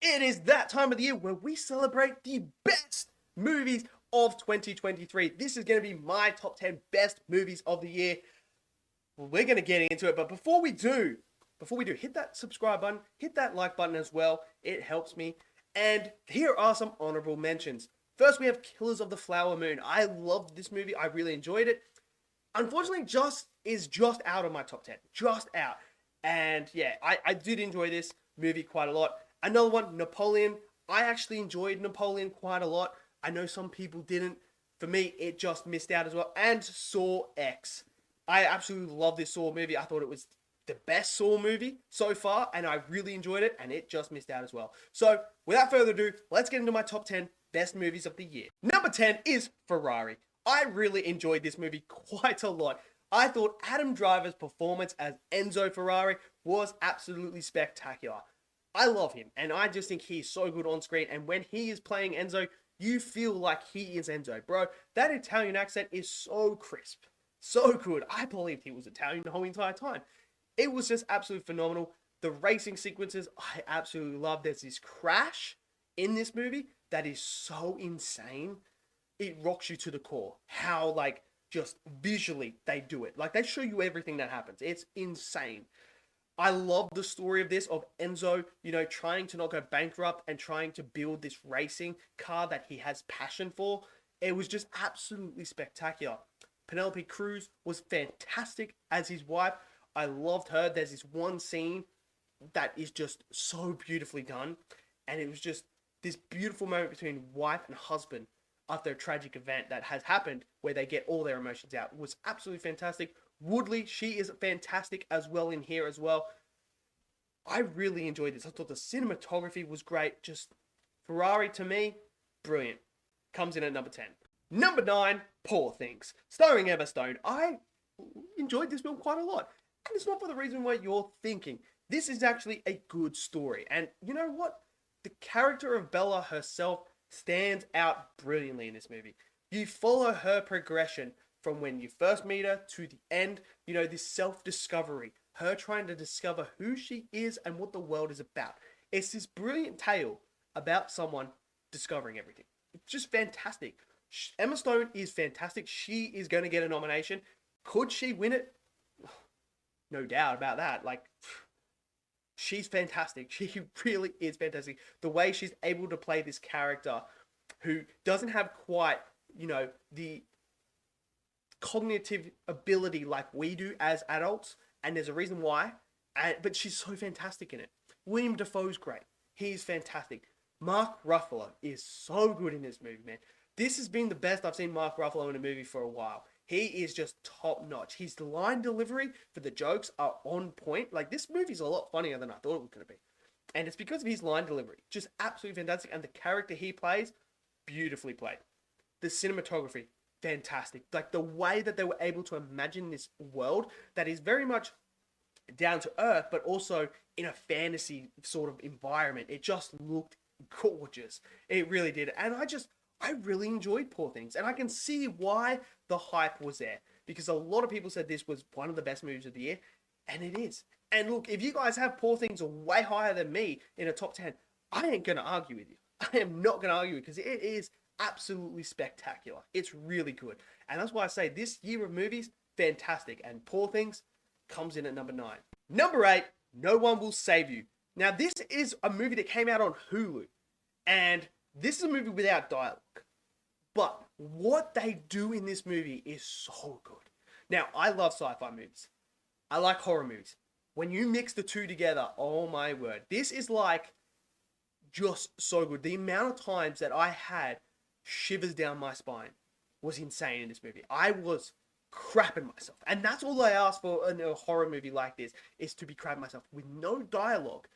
It is that time of the year where we celebrate the best movies of 2023. This is going to be my top 10 best movies of the year. We're going to get into it, but before we do, hit that subscribe button, hit that like button as well. It helps me. And here are some honorable mentions. First, we have Killers of the Flower Moon. I loved this movie. I really enjoyed it. Unfortunately, just out of my top 10. Just out. And yeah, I did enjoy this movie quite a lot. Another one, Napoleon. I actually enjoyed Napoleon quite a lot. I know some people didn't. For me, it just missed out as well. And Saw X. I absolutely love this Saw movie. I thought it was the best Saw movie so far, and I really enjoyed it, and it just missed out as well. So, without further ado, let's get into my top 10 best movies of the year. Number 10 is Ferrari. I really enjoyed this movie quite a lot. I thought Adam Driver's performance as Enzo Ferrari was absolutely spectacular. I love him, and I just think he's so good on screen, and when he is playing Enzo, you feel like he is Enzo. Bro, that Italian accent is so crisp. So good. I believed he was Italian the whole entire time. It was just absolutely phenomenal. The racing sequences, I absolutely love. There's this crash in this movie that is so insane. It rocks you to the core. How, like, just visually they do it. Like, they show you everything that happens. It's insane. I love the story of this, of Enzo, trying to not go bankrupt and trying to build this racing car that he has passion for. It was just absolutely spectacular. Penelope Cruz was fantastic as his wife. I loved her. There's this one scene that is just so beautifully done. And it was just this beautiful moment between wife and husband after a tragic event that has happened where they get all their emotions out. It was absolutely fantastic. Woodley, she is fantastic as well in here as well. I really enjoyed this. I thought the cinematography was great. Just Ferrari, to me, brilliant. Comes in at number 10. Number 9, Poor Things, starring Emma Stone. I enjoyed this film quite a lot. And it's not for the reason why you're thinking. This is actually a good story. And you know what? The character of Bella herself stands out brilliantly in this movie. You follow her progression from when you first meet her to the end, this self-discovery, her trying to discover who she is and what the world is about. It's this brilliant tale about someone discovering everything. It's just fantastic. Emma Stone is fantastic. She is going to get a nomination. Could she win it? No doubt about that. Like, she's fantastic. She really is fantastic. The way she's able to play this character who doesn't have quite, the cognitive ability like we do as adults, and there's a reason why, but she's so fantastic in it. William Dafoe's great. He's fantastic. Mark Ruffalo is so good in this movie, man. This has been the best I've seen Mark Ruffalo in a movie for a while. He is just top notch. His line delivery for the jokes are on point. Like, this movie's a lot funnier than I thought it was going to be. And it's because of his line delivery. Just absolutely fantastic. And the character he plays, beautifully played. The cinematography, fantastic. Like, the way that they were able to imagine this world that is very much down to earth, but also in a fantasy sort of environment. It just looked gorgeous. It really did. And I really enjoyed Poor Things. And I can see why the hype was there. Because a lot of people said this was one of the best movies of the year. And it is. And look, if you guys have Poor Things way higher than me in a top 10, I ain't going to argue with you. I am not going to argue because it is absolutely spectacular. It's really good. And that's why I say this year of movies, fantastic. And Poor Things comes in at number 9. Number 8, No One Will Save You. Now, this is a movie that came out on Hulu. And this is a movie without dialogue. But what they do in this movie is so good. Now, I love sci-fi movies. I like horror movies. When you mix the two together, oh my word. This is like just so good. The amount of times that I had shivers down my spine was insane in this movie. I was crapping myself. And that's all I ask for in a horror movie like this, is to be crapping myself. With no dialogue,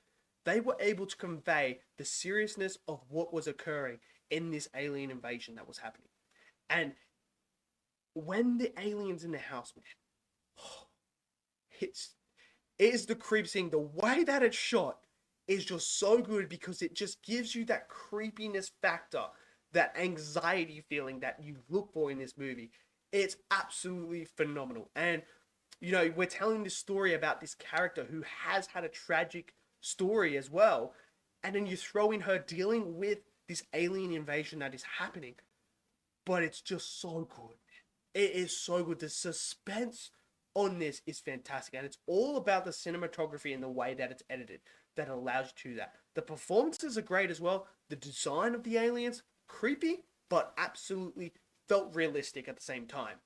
they were able to convey the seriousness of what was occurring in this alien invasion that was happening. And when the alien's in the house, man, it's the creep scene. The way that it's shot is just so good because it just gives you that creepiness factor, that anxiety feeling that you look for in this movie. It's absolutely phenomenal. And, we're telling this story about this character who has had a tragic story as well. and then you throw in her dealing with this alien invasion that is happening. But it's just so good. It is so good. The suspense on this is fantastic, and it's all about the cinematography and the way that it's edited that allows you to do that. The performances are great as well. The design of the aliens, creepy, but absolutely felt realistic at the same time.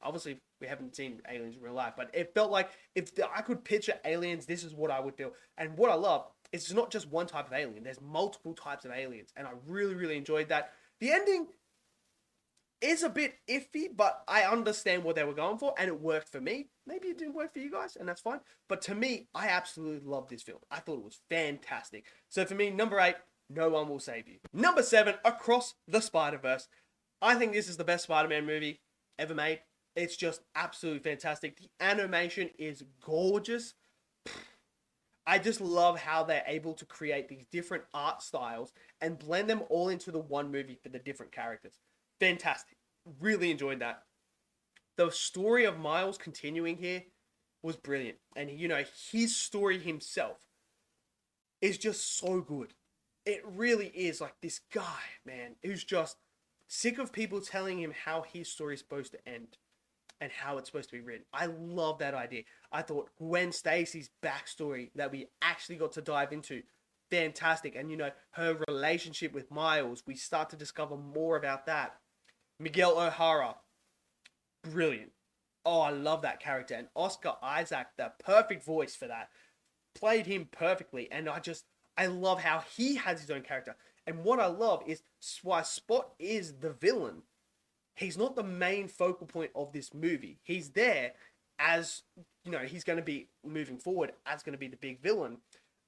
Obviously, we haven't seen aliens in real life, but it felt like if I could picture aliens, this is what I would feel. And what I love is it's not just one type of alien. There's multiple types of aliens, and I really, really enjoyed that. The ending is a bit iffy, but I understand what they were going for, and it worked for me. Maybe it didn't work for you guys, and that's fine. But to me, I absolutely love this film. I thought it was fantastic. So for me, number 8, No One Will Save You. Number 7, Across the Spiderverse. I think this is the best Spider-Man movie ever made. It's just absolutely fantastic. The animation is gorgeous. I just love how they're able to create these different art styles and blend them all into the one movie for the different characters. Fantastic. Really enjoyed that. The story of Miles continuing here was brilliant. And, you know, his story himself is just so good. It really is like this guy, man, who's just sick of people telling him how his story is supposed to end and how it's supposed to be written. I love that idea. I thought Gwen Stacy's backstory that we actually got to dive into, fantastic. And, you know, her relationship with Miles, we start to discover more about that. Miguel O'Hara, brilliant. Oh, I love that character. And Oscar Isaac, the perfect voice for that, played him perfectly. And I love how he has his own character. And what I love is why Spot is the villain. He's not the main focal point of this movie. He's there as, you know, he's going to be moving forward as going to be the big villain.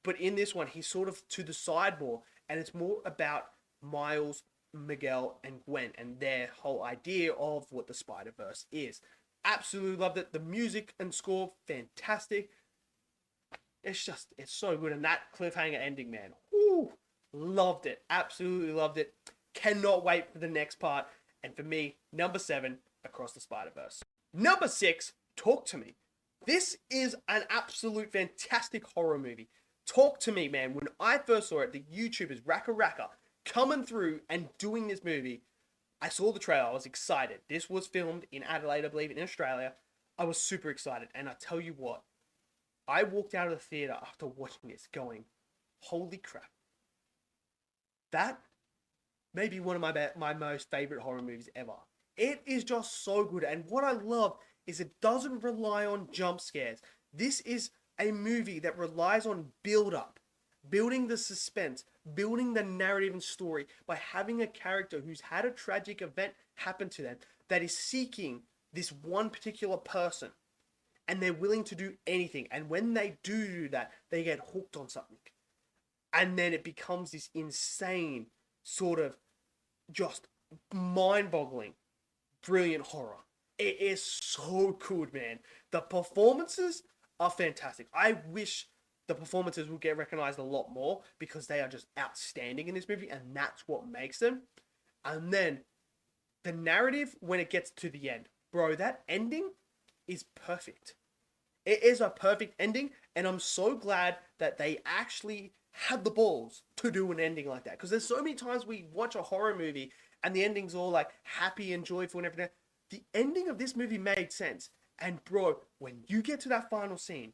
But in this one, he's sort of to the side more. And it's more about Miles, Miguel, and Gwen and their whole idea of what the Spider-Verse is. Absolutely loved it. The music and score, fantastic. It's so good. And that cliffhanger ending, man. Woo, loved it. Absolutely loved it. Cannot wait for the next part. And for me, number 7, Across the Spider-Verse. Number 6, Talk to Me. This is an absolute fantastic horror movie. Talk to Me, man. When I first saw it, the YouTubers, Raka coming through and doing this movie, I saw the trailer. I was excited. This was filmed in Adelaide, I believe, in Australia. I was super excited. And I tell you what, I walked out of the theater after watching this going, holy crap. That may be one of my most favorite horror movies ever. It is just so good. And what I love is it doesn't rely on jump scares. This is a movie that relies on build-up, building the suspense, building the narrative and story by having a character who's had a tragic event happen to them that is seeking this one particular person, and they're willing to do anything. And when they do that, they get hooked on something. And then it becomes this insane sort of just mind-boggling, brilliant horror. It is so good, man. The performances are fantastic. I wish the performances will get recognized a lot more because they are just outstanding in this movie, and that's what makes them. And then the narrative when it gets to the end, bro, that ending is perfect. It is a perfect ending, and I'm so glad that they actually had the balls to do an ending like that, because there's so many times we watch a horror movie and the ending's all like happy and joyful and everything. The ending of this movie made sense. And bro, when you get to that final scene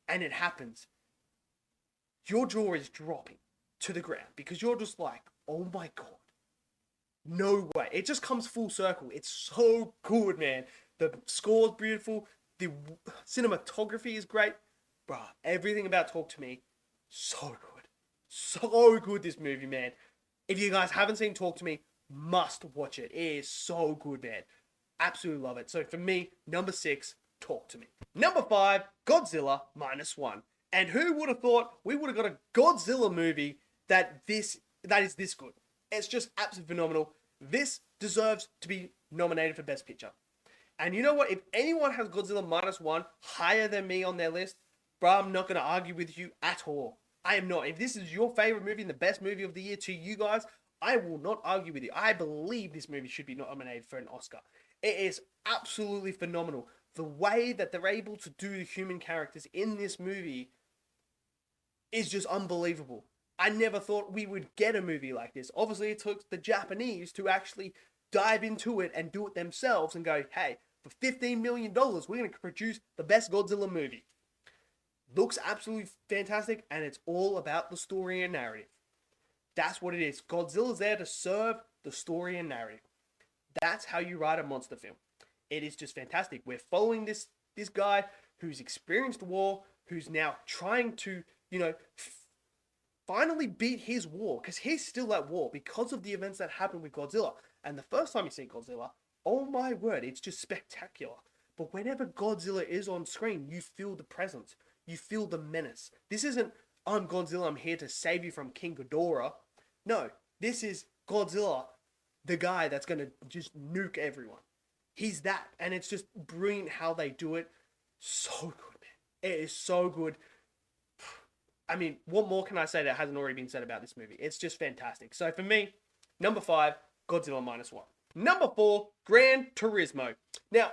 and it happens, your jaw is dropping to the ground because you're just like, oh my god, no way. It just comes full circle. It's so good, man. The score's beautiful. The cinematography is great. Bruh, everything about Talk to Me, so good. So good, this movie, man. If you guys haven't seen Talk to Me, must watch it. It is so good, man. Absolutely love it. So for me, number 6, Talk to Me. Number 5, Godzilla -1. And who would have thought we would have got a Godzilla movie that is this good? It's just absolutely phenomenal. This deserves to be nominated for Best Picture. And you know what? If anyone has Godzilla -1 higher than me on their list, bro, I'm not going to argue with you at all. I am not. If this is your favorite movie and the best movie of the year to you guys, I will not argue with you. I believe this movie should be nominated for an Oscar. It is absolutely phenomenal. The way that they're able to do the human characters in this movie is just unbelievable. I never thought we would get a movie like this. Obviously, it took the Japanese to actually dive into it and do it themselves and go, hey, for $15 million, we're going to produce the best Godzilla movie. Looks absolutely fantastic, and it's all about the story and narrative. That's what it is. Godzilla's there to serve the story and narrative. That's how you write a monster film. It is just fantastic. We're following this guy who's experienced war, who's now trying to, finally beat his war, because he's still at war because of the events that happened with Godzilla. And the first time you see Godzilla, oh my word, it's just spectacular. But whenever Godzilla is on screen, you feel the presence. You feel the menace. This isn't, I'm Godzilla, I'm here to save you from King Ghidorah. No, this is Godzilla, the guy that's going to just nuke everyone. He's that. And it's just brilliant how they do it. So good, man. It is so good. I mean, what more can I say that hasn't already been said about this movie? It's just fantastic. So for me, number 5, Godzilla -1. Number 4, Gran Turismo. Now,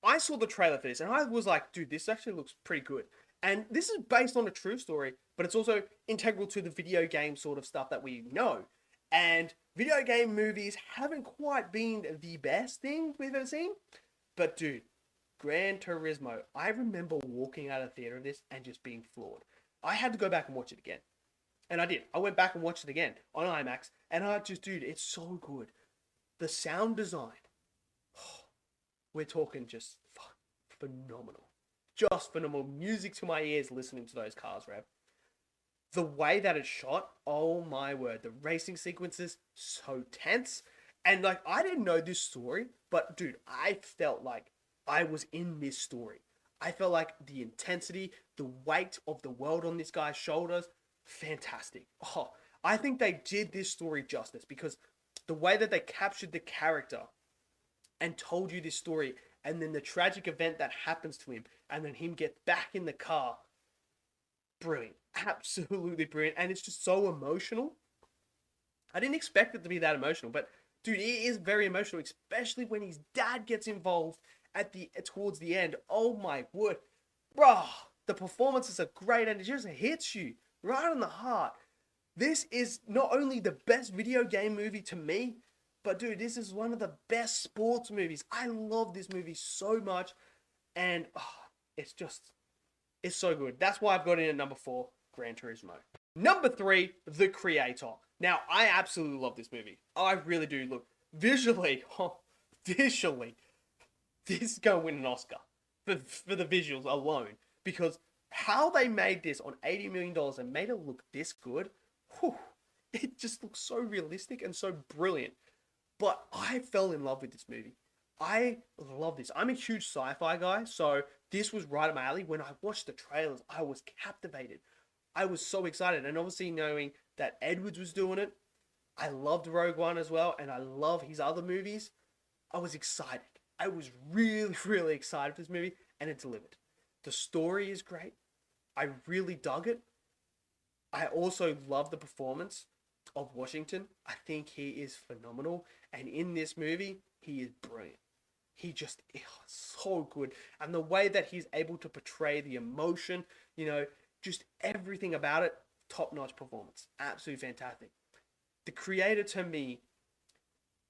I saw the trailer for this and I was like, dude, this actually looks pretty good. And this is based on a true story, but it's also integral to the video game sort of stuff that we know. And video game movies haven't quite been the best thing we've ever seen. But dude, Gran Turismo, I remember walking out of the theater of this and just being floored. I had to go back and watch it again. And I did. I went back and watched it again on IMAX. And dude, it's so good. The sound design. We're talking just phenomenal. Just phenomenal. Music to my ears listening to those cars rev. The way that it's shot, oh my word. The racing sequences, so tense. And like, I didn't know this story, but dude, I felt like I was in this story. I felt like the intensity, the weight of the world on this guy's shoulders, fantastic. I think they did this story justice because the way that they captured the character and told you this story, and then the tragic event that happens to him, and then him get back in the car, brilliant. Absolutely brilliant. And it's just so emotional. I didn't expect it to be that emotional, but dude, it is very emotional, especially when his dad gets involved towards the end. Oh my word. Bro, the performances are great and it just hits you right in the heart. This is not only the best video game movie to me, but dude, this is one of the best sports movies. I love this movie so much. And it's so good. That's why I've got it in at number 4, Gran Turismo. Number 3, The Creator. Now, I absolutely love this movie. I really do. Look, visually, this is going to win an Oscar for the visuals alone. Because how they made this on $80 million and made it look this good, it just looks so realistic and so brilliant. But I fell in love with this movie. I love this. I'm a huge sci-fi guy, so this was right up my alley. When I watched the trailers, I was captivated. I was so excited. And obviously knowing that Edwards was doing it, I loved Rogue One as well, and I love his other movies. I was excited. I was really, really excited for this movie, and it delivered. The story is great. I really dug it. I also love the performance of Washington. I think he is phenomenal. And in this movie, he is brilliant. He just is so good. And the way that he's able to portray the emotion, just everything about it, top-notch performance. Absolutely fantastic. The Creator, to me,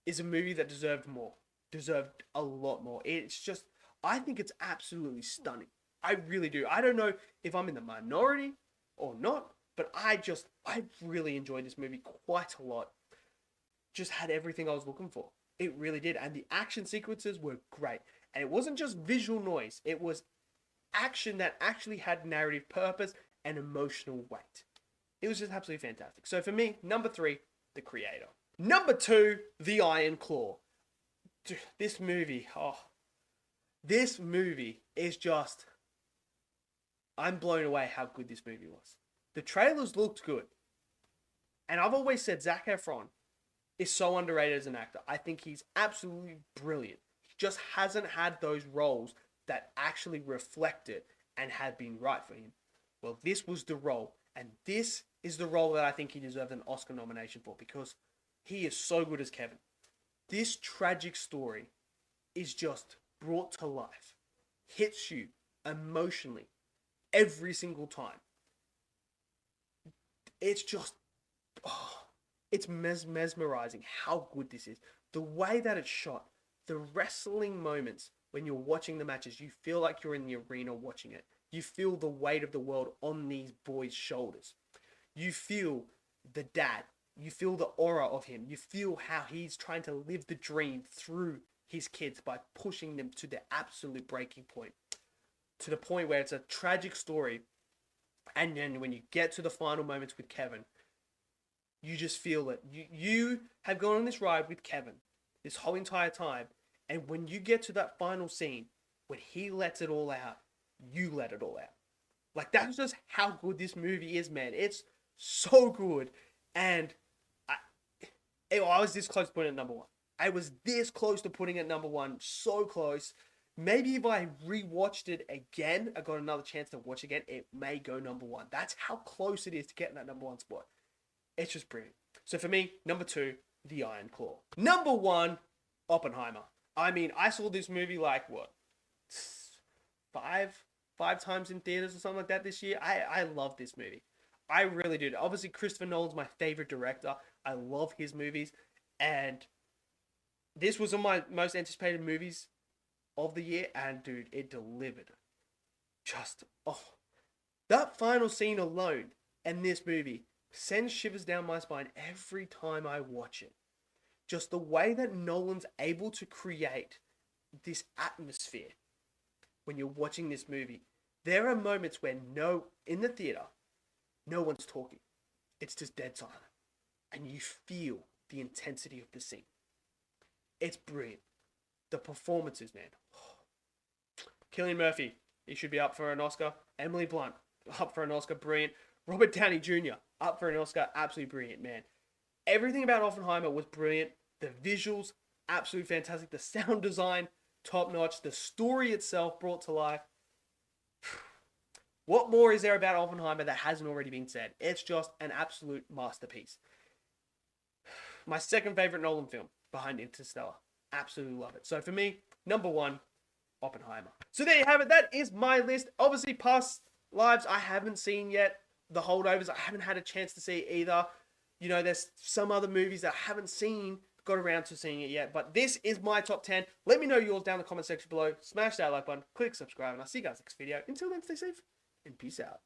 is a movie that deserved more. Deserved a lot more. It's just, I think it's absolutely stunning. I really do. I don't know if I'm in the minority or not, but I really enjoyed this movie quite a lot. Just had everything I was looking for. It really did. And the action sequences were great. And it wasn't just visual noise. It was action that actually had narrative purpose and emotional weight. It was just absolutely fantastic. So for me, number 3, The Creator. Number 2, The Iron Claw. Dude, this movie is just, I'm blown away how good this movie was. The trailers looked good. And I've always said Zac Efron is so underrated as an actor. I think he's absolutely brilliant. He just hasn't had those roles that actually reflect it and had been right for him. Well, this was the role. And this is the role that I think he deserved an Oscar nomination for, because he is so good as Kevin. This tragic story is just brought to life. Hits you emotionally every single time. It's just, oh, it's mesmerizing how good this is. The way that it's shot, the wrestling moments when you're watching the matches, you feel like you're in the arena watching it. You feel the weight of the world on these boys' shoulders. You feel the dad. You feel the aura of him. You feel how he's trying to live the dream through his kids by pushing them to the absolute breaking point. To the point where it's a tragic story. And then when you get to the final moments with Kevin, you just feel it. You have gone on this ride with Kevin this whole entire time. And when you get to that final scene, when he lets it all out, you let it all out. Like, that's just how good this movie is, man. It's so good. And I was this close to putting it number one. I was this close to putting it number one. So close. Maybe if I rewatched it again, I got another chance to watch again, it may go number one. That's how close it is to getting that number one spot. It's just brilliant. So for me, number two, The Iron Claw. Number one, Oppenheimer. I mean, I saw this movie like, what, five times in theaters or something like that this year. I love this movie. I really did. Obviously, Christopher Nolan's my favorite director. I love his movies. And this was one of my most anticipated movies of the year. And, dude, it delivered. Just, oh. That final scene alone in this movie sends shivers down my spine every time I watch it. Just the way that Nolan's able to create this atmosphere when you're watching this movie. There are moments where in the theater, no one's talking. It's just dead silent. And you feel the intensity of the scene. It's brilliant. The performances, man. Cillian Murphy, he should be up for an Oscar. Emily Blunt, up for an Oscar, brilliant. Robert Downey Jr., up for an Oscar, absolutely brilliant, man. Everything about Oppenheimer was brilliant. The visuals, absolutely fantastic. The sound design, top notch. The story itself brought to life. What more is there about Oppenheimer that hasn't already been said? It's just an absolute masterpiece. My second favorite Nolan film, behind Interstellar. Absolutely love it. So for me, number one, Oppenheimer. So there you have it. That is my list. Obviously, past lives I haven't seen yet. The holdovers I haven't had a chance to see either. You know, there's some other movies that I haven't got around to seeing it yet. But this is my top 10. Let me know yours down in the comment section below. Smash that like button, click subscribe, and I'll see you guys next video. Until then, stay safe and peace out.